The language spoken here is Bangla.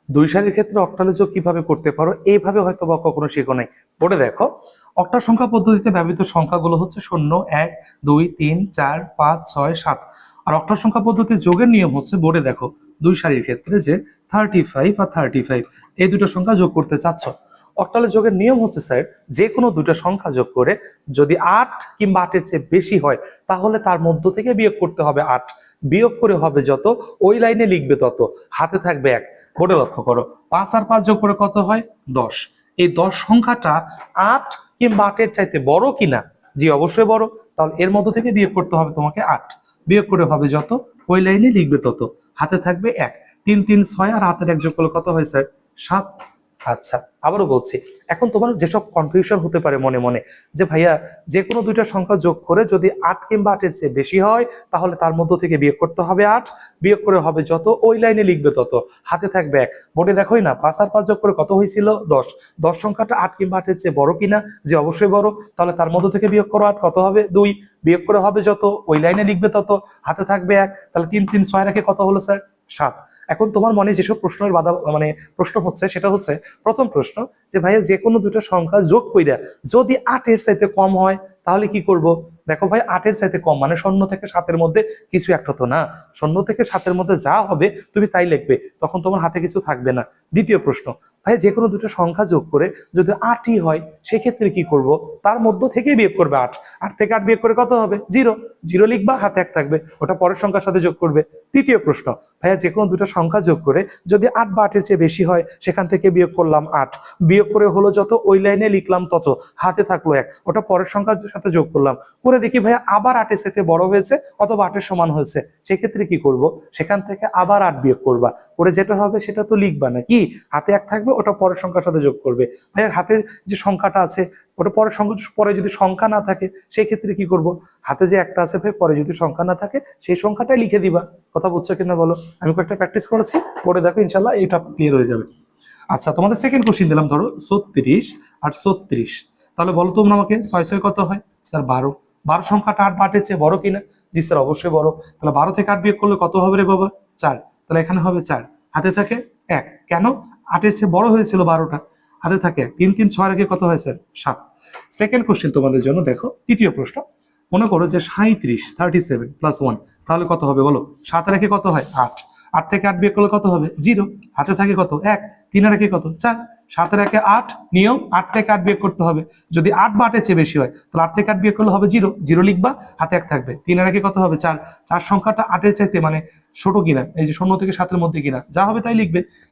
দুই সারির ক্ষেত্রে অক্টাল যোগ কিভাবে করতে পারো, এইভাবে হয়তো বা কখনো শেখো নাই। পড়ে দেখো, অক্টাল সংখ্যা পদ্ধতিতে ব্যবহৃত সংখ্যাগুলো হচ্ছে 0, 1, 2, 3, 4, 5, 6, 7। আর অক্টাল সংখ্যা পদ্ধতির যোগের নিয়ম হচ্ছে, বোর্ডে দেখো, দুই সারির ক্ষেত্রে যে 35 আর 35 এই দুটো সংখ্যা যোগ করতে চাচ্ছ। অক্টালের যোগের নিয়ম হচ্ছে স্যার, যে কোনো দুটো সংখ্যা যোগ করে যদি 8 কিংবা 8-এর চেয়ে বেশি হয় তাহলে তার মধ্য থেকে বিয়োগ করতে হবে 8। বিয়োগ করে হবে যত, ওই লাইনে লিখবে তত, হাতে থাকবে 1। বোর্ডে লক্ষ্য করো, 5 আর 5 যোগ করে কত হয়? 10। এই 10 সংখ্যাটা 8 কিংবা 8-এর চাইতে বড় কিনা? জি অবশ্যই বড়। তাহলে এর মধ্য থেকে বিয়োগ করতে হবে তোমাকে 8। বিয়োগ করে হবে যত, ওই লাইনে লিখবে তত, হাতে থাকবে 1। 3 3 6 আর হাতের 1 যোগ করলে কত হয় স্যার? 7। আচ্ছা, আবারও বলছি, এখন তোমার যেসব কনফিউশন হতে পারে মনে মনে, যে ভাইয়া যে কোনো দুইটা সংখ্যা যোগ করে যদি 8 কিংবা 8-এর চেয়ে বেশি হয় তাহলে তার মধ্য থেকে বিয়োগ করতে হবে 8। বিয়োগ করে হবে যত, ওই লাইনে লিখবে তত, হাতে থাকবে 1। বোর্ডে দেখোই না, 5 আর 5 যোগ করে কত হয়েছিল? 10। 10 সংখ্যাটা 8 কিংবা 8-এর চেয়ে বড় কিনা? যে অবশ্যই বড়। তাহলে তার মধ্য থেকে বিয়োগ করো 8, কত হবে? 2। বিয়োগ করে হবে যত, ওই লাইনে লিখবে তত, হাতে থাকবে 1। তাহলে 3 3 6 রেখে কত হলো স্যার? 7। এখন তোমার মনে যেসব প্রশ্নের বাধা প্রশ্ন হচ্ছে, সেটা হচ্ছে প্রথম প্রশ্ন, যে ভাইয়া যে কোনো দুটো সংখ্যা যোগ কইরা যদি 8-এর চাইতে কম হয় তাহলে কি করব? দেখো ভাই, 8-এর চাইতে কম মানে 0 থেকে 7-এর মধ্যে কিছু একটা তো না। 0 থেকে 7-এর মধ্যে যা হবে তুমি তাই লিখবে, তখন তোমার হাতে কিছু থাকবে না। দ্বিতীয় প্রশ্ন, ভাই যে কোনো দুটো সংখ্যা যোগ করে যদি 8ই হয় সেক্ষেত্রে কি করব? তার মধ্য থেকে বিয়োগ করবে 8। 8 থেকে 8 বিয়োগ করে কত হবে? 0। 0 লিখবা, হাতে 1 থাকবে, ওটা পরের সংখ্যার সাথে যোগ করবে। তৃতীয় প্রশ্ন, ভাইয়া যে কোনো দুটো সংখ্যা যোগ করে যদি 8 বা 8-এর চেয়ে বেশি হয় সেখান থেকে বিয়োগ করলাম 8। বিয়োগ করে হলো যত, ওই লাইনে লিখলাম তত, হাতে থাকলো 1, ওটা পরের সংখ্যার সাথে যোগ করলাম। করে দেখি ভাইয়া আবার 8-এর সাথে বড় হয়েছে অথবা 8-এর সমান হয়েছে, সেক্ষেত্রে কি করব? সেখান থেকে আবার 8 বিয়োগ করবা, করে যেটা হবে সেটা তো লিখবা নাকি, হাতে 1 থাকবে, ওটা পরের সংখ্যার সাথে যোগ করবে। ভাইয়া হাতে যে সংখ্যাটা আছে ওটা পরের সংখ্যা, পরে যদি সংখ্যা না থাকে সেই ক্ষেত্রে কি করব? হাতে যে একটা আছে ভাই, পরে যদি সংখ্যা না থাকে সেই সংখ্যাটাই লিখে দিবা। কথা বুঝছো কিনা বলো? আমি কয়েকটা প্র্যাকটিস করেছি, পরে দেখো ইনশাল্লাহ এইটা ক্লিয়ার হয়ে যাবে। আচ্ছা, তোমাদের সেকেন্ড কোশ্চিন দিলাম, ধরো 36 আর 36। তাহলে বলো তোমরা আমাকে, 6 6 কত হয়? স্যার 12। 12 সংখ্যাটা 8 বা 8-এর চেয়ে বড় কিনা? জি স্যার অবশ্যই বড়। তাহলে 12 থেকে 8 বিয়োগ করলে কত হবে রে বাবা? 4। তাহলে এখানে হবে 4, হাতে থাকে 1। কেন? 8-এর চেয়ে বড় হয়েছিল 12টা, হাতে থাকে 1। 3 3 6 রেখে কত হয় স্যার? 7। সেকেন্ড কোশ্চেন তোমাদের জন্য, দেখো তৃতীয় প্রশ্ন। মনে করো যে 37 37 প্লাস 1, তাহলে কত হবে বলো? 7 রেখে কত হয়? 8। 8 থেকে 8 বিয়োগ করলে কত হবে? 0। হাতে থাকে কত? 1। 3 রেখে কত? 4। 7 রেখে 8, নিয়ম 8 থেকে 8 বিয়োগ করতে হবে। যদি 8 বা 8-এর চেয়ে বেশি হয় তাহলে 8 থেকে 8 বিয়োগ করলে হবে 0। 0 লিখবা, হাতে 1 থাকবে। 3 রেখে কত হবে? 4। 4 সংখ্যাটা 8-এর চাইতে মানে ছোট কিনা, এই যে 0 থেকে 7-এর মধ্যে কিনা, যা হবে তাই লিখবে।